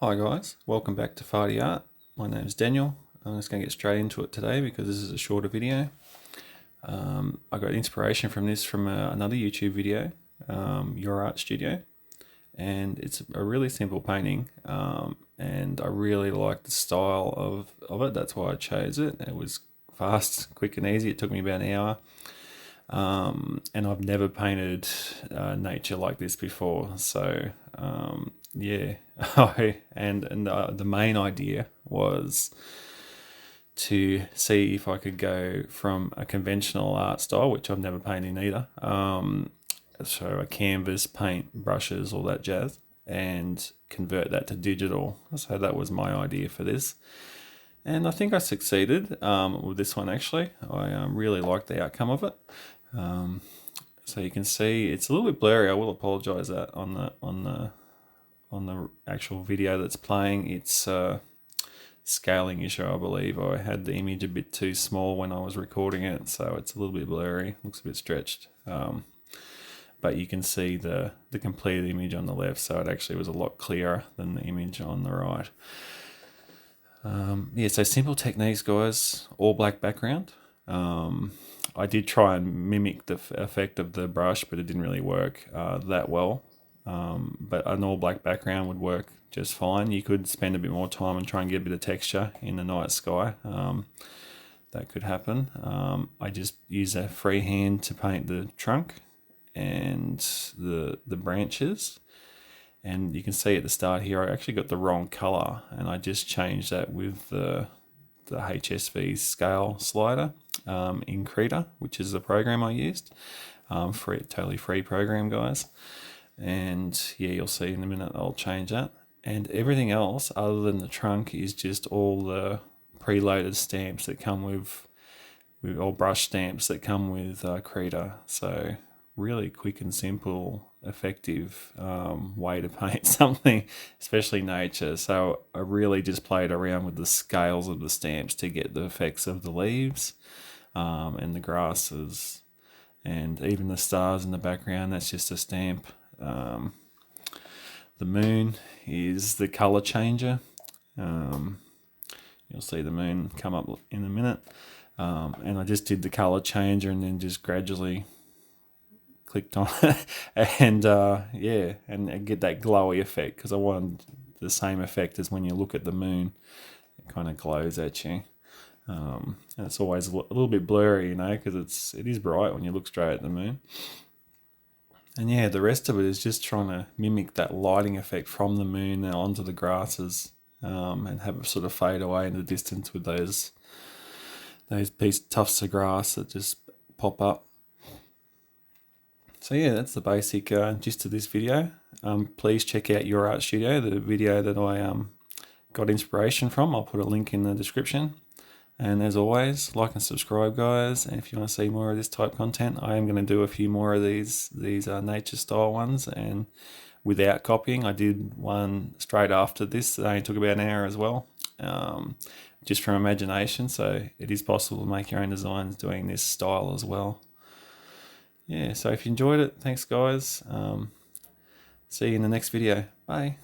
Hi guys, welcome back to Farty Art. My name is Daniel. I'm just going to get straight into it today because this is a shorter video. I got inspiration from this from another YouTube video, Your Art Studio, and it's a really simple painting, and I really like the style of it. That's why I chose it. It was fast, quick and easy. It took me about an hour. And I've never painted nature like this before, so yeah. and the main idea was to see if I could go from a conventional art style, which I've never painted either, so a canvas, paint, brushes, all that jazz, and convert that to digital. So that was my idea for this. And I think I succeeded with this one actually. I really liked the outcome of it. So you can see it's a little bit blurry. I will apologise that on the actual video that's playing. It's scaling issue, I believe. I had the image a bit too small when I was recording it, so it's a little bit blurry. Looks a bit stretched. But you can see the complete image on the left, so it actually was a lot clearer than the image on the right. Yeah, so simple techniques, guys. All black background. I did try and mimic the effect of the brush, but it didn't really work that well. But an all black background would work just fine. You could spend a bit more time and try and get a bit of texture in the night sky. That could happen. I just use a free hand to paint the trunk and the branches. And you can see at the start here, I actually got the wrong color, and I just changed that with the HSV scale slider in Krita, which is the program I used. Totally free program, guys. And yeah, you'll see in a minute I'll change that. And everything else other than the trunk is just all the preloaded stamps that come with all brush stamps that come with Krita. So really quick and simple, effective way to paint something, especially nature. So I really just played around with the scales of the stamps to get the effects of the leaves and the grasses and even the stars in the background. That's just a stamp. The moon is the color changer. You'll see the moon come up in a minute. And I just did the color changer and then just gradually clicked on it and yeah, and get that glowy effect, because I wanted the same effect as when you look at the moon. It kind of glows at you. And it's always a little bit blurry, you know, because it is bright when you look straight at the moon. And yeah, the rest of it is just trying to mimic that lighting effect from the moon onto the grasses, and have it sort of fade away in the distance with those tufts of grass that just pop up. So yeah, that's the basic gist of this video. Please check out Your Art Studio, the video that I got inspiration from. I'll put a link in the description. And as always, like and subscribe, guys. And if you want to see more of this type content, I am going to do a few more of these nature style ones, and without copying. I did one straight after this that only took about an hour as well, just from imagination. So it is possible to make your own designs doing this style as well. Yeah, so if you enjoyed it, thanks guys. See you in the next video. Bye.